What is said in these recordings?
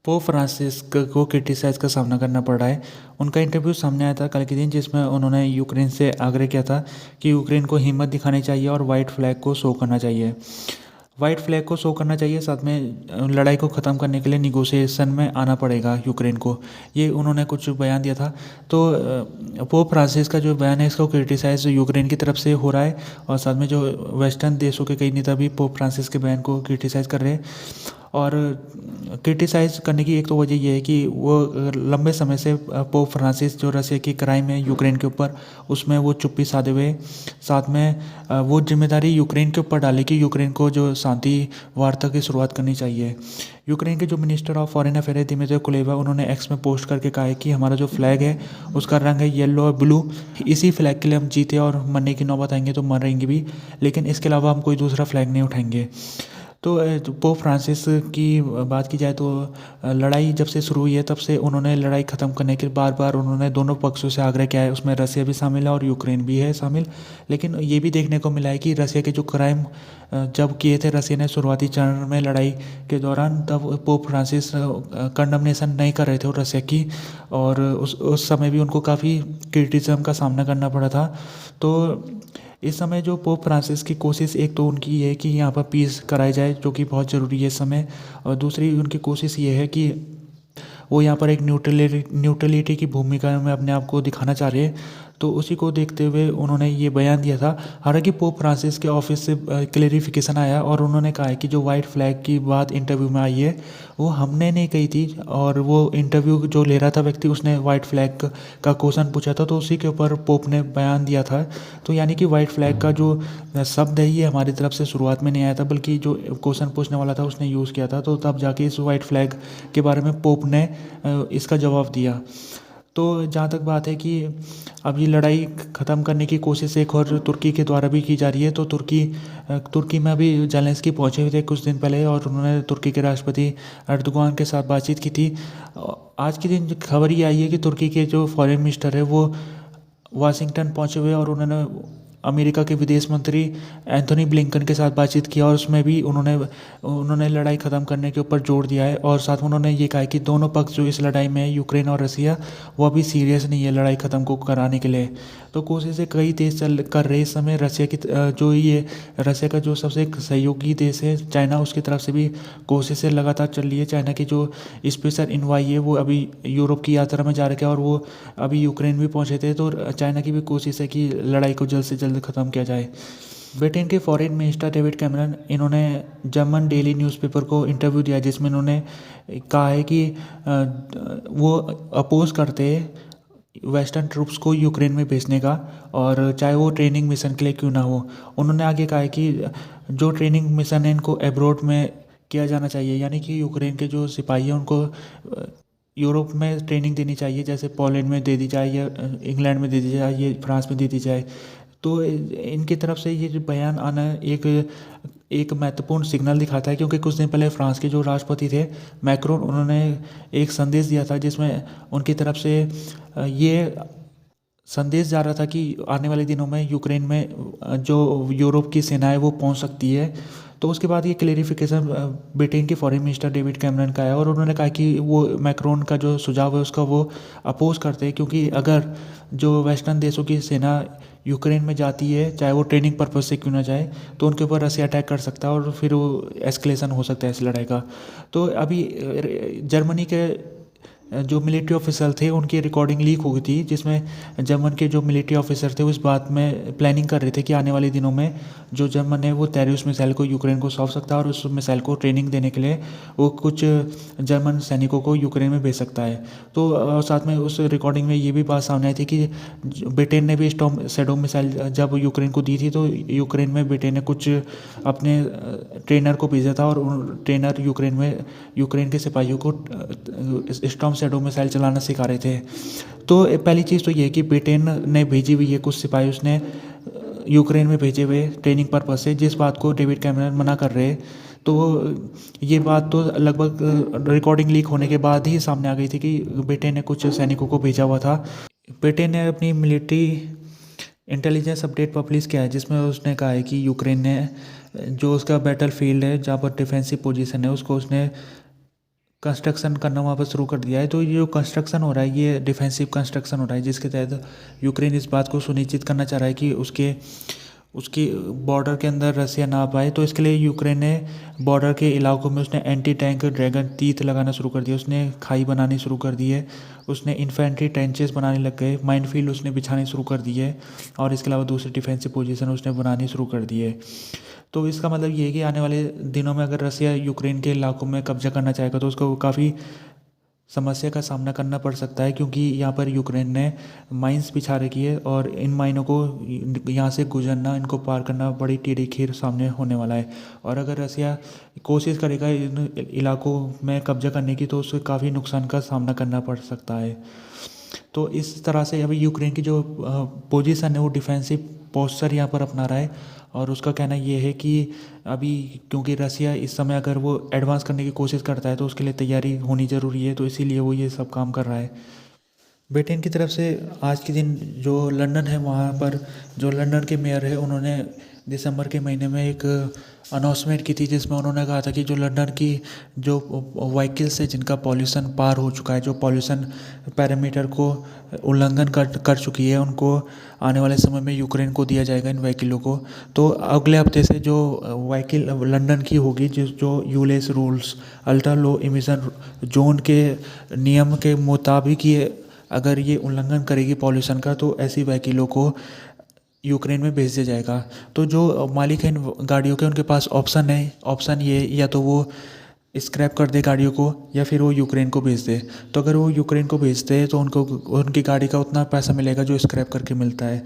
Pope Francis को criticise का सामना करना पड़ रहा है। उनका इंटरव्यू सामने आया था कल के दिन, जिसमें उन्होंने यूक्रेन से आग्रह किया था कि यूक्रेन को हिम्मत दिखानी चाहिए और वाइट फ्लैग को शो करना चाहिए। वाइट फ्लैग को शो करना चाहिए, साथ में लड़ाई को ख़त्म करने के लिए निगोशिएशन में आना पड़ेगा यूक्रेन को। ये उन्होंने कुछ बयान दिया था। तो पोप फ्रांसिस का जो बयान है इसको क्रिटिसाइज़ यूक्रेन की तरफ से हो रहा है, और साथ में जो वेस्टर्न देशों के कई नेता भी पोप फ्रांसिस के बयान को क्रिटिसाइज़ कर रहे हैं। और क्रिटिसाइज़ करने की एक तो वजह ये है कि वो लंबे समय से पोप फ्रांसिस जो रसिया की क्राइम है यूक्रेन के ऊपर, उसमें वो चुप्पी साधे हुए। साथ में वो जिम्मेदारी यूक्रेन के ऊपर डाली कि यूक्रेन को जो शांति वार्ता की शुरुआत करनी चाहिए। यूक्रेन के जो मिनिस्टर ऑफ फॉरेन अफेयर है दिमित्रो कुलेबा, उन्होंने एक्स में पोस्ट करके कहा है कि हमारा जो फ्लैग है उसका रंग है येलो और ब्लू। इसी फ्लैग के लिए हम जीते और मरने की नौबत आएंगे तो मरेंगे भी, लेकिन इसके अलावा हम कोई दूसरा फ्लैग नहीं उठाएंगे। तो पोप फ्रांसिस की बात की जाए तो लड़ाई जब से शुरू हुई है तब से उन्होंने लड़ाई ख़त्म करने के बार बार उन्होंने दोनों पक्षों से आग्रह किया है। उसमें रसिया भी शामिल है और यूक्रेन भी है शामिल। लेकिन ये भी देखने को मिला है कि रसिया के जो क्राइम जब किए थे रसिया ने शुरुआती चरण में लड़ाई के दौरान, तब पोप फ्रांसिस कंडमनेशन नहीं कर रहे थे रसिया की, और उस समय भी उनको काफ़ी क्रिटिसिज्म का सामना करना पड़ा था। तो इस समय जो पोप फ्रांसिस की कोशिश एक तो उनकी ये है कि यहाँ पर पीस कराई जाए, जो कि बहुत ज़रूरी है इस समय। और दूसरी उनकी कोशिश ये है कि वो यहाँ पर एक न्यूट्रलिटी की भूमिका में अपने आप को दिखाना चाह रहे हैं। तो उसी को देखते हुए उन्होंने ये बयान दिया था। हालांकि पोप फ्रांसिस के ऑफिस से क्लेरिफिकेशन आया और उन्होंने कहा है कि जो वाइट फ्लैग की बात इंटरव्यू में आई है वो हमने नहीं कही थी, और वो इंटरव्यू जो ले रहा था व्यक्ति उसने वाइट फ्लैग का क्वेश्चन पूछा था, तो उसी के ऊपर पोप ने बयान दिया था। तो यानी कि वाइट फ्लैग का जो शब्द है ये हमारी तरफ से शुरुआत में नहीं आया था, बल्कि जो क्वेश्चन पूछने वाला था उसने यूज़ किया था। तो तब जाके इस वाइट फ्लैग के बारे में पोप ने इसका जवाब दिया। तो जहाँ तक बात है कि अब ये लड़ाई ख़त्म करने की कोशिश एक और तुर्की के द्वारा भी की जा रही है। तो तुर्की में अभी जेलेंस्की पहुँचे हुए थे कुछ दिन पहले, और उन्होंने तुर्की के राष्ट्रपति एर्दोगान के साथ बातचीत की थी। आज के दिन खबर ये आई है कि तुर्की के जो फॉरेन मिनिस्टर है वो वाशिंगटन पहुँचे हुए, और उन्होंने अमेरिका के विदेश मंत्री एंथोनी ब्लिंकन के साथ बातचीत किया, और उसमें भी उन्होंने लड़ाई ख़त्म करने के ऊपर जोर दिया है। और साथ में उन्होंने ये कहा है कि दोनों पक्ष जो इस लड़ाई में है, यूक्रेन और रसिया, वो अभी सीरियस नहीं है लड़ाई ख़त्म को कराने के लिए। तो कोशिशें कई देश कर रहे इस समय। रसिया का जो सबसे एक सहयोगी देश है चाइना, उसकी तरफ से भी कोशिशें लगातार चल रही है। चाइना की जो स्पेशल इन्वाई है वो अभी यूरोप की यात्रा में जा रखे हैं, और वो अभी यूक्रेन भी पहुंचे थे। तो चाइना की भी कोशिश है कि लड़ाई को जल्द से जल्द ख़त्म किया जाए। ब्रिटेन के फॉरेन मिनिस्टर डेविड कैमरन, इन्होंने जर्मन डेली न्यूज़पेपर को इंटरव्यू दिया, जिसमें इन्होंने कहा है कि वो अपोज करते हैं वेस्टर्न ट्रूप्स को यूक्रेन में भेजने का, और चाहे वो ट्रेनिंग मिशन के लिए क्यों ना हो। उन्होंने आगे कहा है कि जो ट्रेनिंग मिशन है इनको एब्रोड में किया जाना चाहिए, यानी कि यूक्रेन के जो सिपाही हैं उनको यूरोप में ट्रेनिंग देनी चाहिए, जैसे पोलैंड में दे दी जाए या इंग्लैंड में दे दी जाए या फ्रांस में दे दी जाए। तो इनकी तरफ से ये जो बयान आना एक महत्वपूर्ण सिग्नल दिखाता है, क्योंकि कुछ दिन पहले फ्रांस के जो राष्ट्रपति थे मैक्रोन, उन्होंने एक संदेश दिया था जिसमें उनकी तरफ से ये संदेश जा रहा था कि आने वाले दिनों में यूक्रेन में जो यूरोप की सेना है वो पहुंच सकती है। तो उसके बाद ये क्लेरिफिकेशन ब्रिटेन के फॉरेन मिनिस्टर डेविड कैमरन का है, और उन्होंने कहा कि वो मैक्रोन का जो सुझाव है उसका वो अपोज करते हैं, क्योंकि अगर जो वेस्टर्न देशों की सेना यूक्रेन में जाती है, चाहे वो ट्रेनिंग पर्पज से क्यों ना जाए, तो उनके ऊपर रसिया अटैक कर सकता है और फिर वो एस्केलेशन हो सकता है इस लड़ाई का। तो अभी जर्मनी के जो मिलिट्री ऑफिसर थे उनकी रिकॉर्डिंग लीक हो गई थी, जिसमें जर्मन के जो मिलिट्री ऑफिसर थे उस बात में प्लानिंग कर रहे थे कि आने वाले दिनों में जो जर्मन है वो तेरस मिसाइल को यूक्रेन को सौंप सकता है, और उस मिसाइल को ट्रेनिंग देने के लिए वो कुछ जर्मन सैनिकों को यूक्रेन में भेज सकता है। तो साथ में उस रिकॉर्डिंग में ये भी बात सामने आई थी कि ब्रिटेन ने भी स्टॉर्म शैडो मिसाइल जब यूक्रेन को दी थी, तो यूक्रेन में ब्रिटेन ने कुछ अपने ट्रेनर को भेजा था, और ट्रेनर यूक्रेन के सिपाहियों को स्टॉर्म शैडो मिसाइल चलाना सिखा रहे थे। तो पहली चीज़ तो ये है कि ब्रिटेन ने भेजी हुई है कुछ सिपाही, उसने यूक्रेन में भेजे हुए ट्रेनिंग पर्पज से, जिस बात को डेविड कैमरन मना कर रहे हैं। तो ये बात तो लगभग रिकॉर्डिंग लीक होने के बाद ही सामने आ गई थी कि ब्रिटेन ने कुछ सैनिकों को भेजा हुआ था। ब्रिटेन ने अपनी मिलिट्री इंटेलिजेंस अपडेट पब्लिश किया है, जिसमें उसने कहा है कि यूक्रेन ने जो उसका बैटल फील्ड है जहाँ पर डिफेंसिव पोजीशन है उसको उसने कंस्ट्रक्शन करना वहाँ पर शुरू कर दिया है। तो ये जो कंस्ट्रक्शन हो रहा है ये डिफेंसिव कंस्ट्रक्शन हो रहा है, जिसके तहत यूक्रेन इस बात को सुनिश्चित करना चाह रहा है कि उसकी बॉर्डर के अंदर रसिया ना आ पाए। तो इसके लिए यूक्रेन ने बॉर्डर के इलाकों में उसने एंटी टैंक ड्रैगन तीत लगाना शुरू कर दिया, उसने खाई बनानी शुरू कर दी है, उसने इन्फेंट्री ट्रेंचेस बनाने लग गए, माइनफील्ड उसने बिछाने शुरू कर दिए है, और इसके अलावा दूसरी डिफेंसिव पोजीशन उसने बनानी शुरू कर दी है। तो इसका मतलब ये है कि आने वाले दिनों में अगर रसिया यूक्रेन के इलाकों में कब्जा करना चाहेगा तो उसको काफ़ी समस्या का सामना करना पड़ सकता है, क्योंकि यहाँ पर यूक्रेन ने माइंस बिछा रखी है और इन माइनों को यहाँ से गुजरना, इनको पार करना बड़ी टेढ़ी खीर सामने होने वाला है। और अगर रसिया कोशिश करेगा इन इलाकों में कब्जा करने की तो उसे काफ़ी नुकसान का सामना करना पड़ सकता है। तो इस तरह से अभी यूक्रेन की जो पोजीशन है वो डिफेंसिव पोस्चर यहाँ पर अपना रहा है, और उसका कहना ये है कि अभी क्योंकि रसिया इस समय अगर वो एडवांस करने की कोशिश करता है तो उसके लिए तैयारी होनी ज़रूरी है, तो इसीलिए वो ये सब काम कर रहा है। ब्रिटेन की तरफ से आज के दिन जो लंदन है वहाँ पर जो लंदन के मेयर है उन्होंने दिसंबर के महीने में एक अनाउंसमेंट की थी, जिसमें उन्होंने कहा था कि जो लंदन की जो व्हीकल्स है जिनका पॉल्यूशन पार हो चुका है, जो पॉल्यूशन पैरामीटर को उल्लंघन कर चुकी है, उनको आने वाले समय में यूक्रेन को दिया जाएगा इन व्हीकलों को। तो अगले हफ्ते से जो व्हीकल लंदन की होगी जो ULEZ rules ultra low emission zone के नियम के मुताबिक ये अगर ये उल्लंघन करेगी पॉल्यूशन का तो ऐसी व्हीकलों को यूक्रेन में भेज दिया जाएगा। तो जो मालिक हैं इन गाड़ियों के उनके पास ऑप्शन ये या तो वो स्क्रैप कर दे गाड़ियों को या फिर वो यूक्रेन को भेज दे। तो अगर वो यूक्रेन को भेजते हैं तो उनको उनकी गाड़ी का उतना पैसा मिलेगा जो स्क्रैप करके मिलता है।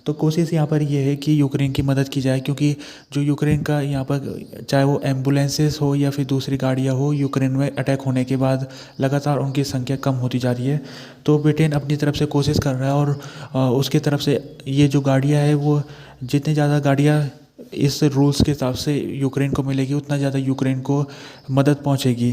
तो कोशिश यहाँ पर ये है कि यूक्रेन की मदद की जाए, क्योंकि जो यूक्रेन का यहाँ पर चाहे वो एम्बुलेंसेस हो या फिर दूसरी गाड़ियाँ हो, यूक्रेन में अटैक होने के बाद लगातार उनकी संख्या कम होती जा रही है। तो ब्रिटेन अपनी तरफ से कोशिश कर रहा है और उसकी तरफ से ये जो गाड़ियाँ है वो जितनी ज़्यादा गाड़ियाँ इस रूल्स के हिसाब से यूक्रेन को मिलेगी उतना ज़्यादा यूक्रेन को मदद पहुंचेगी।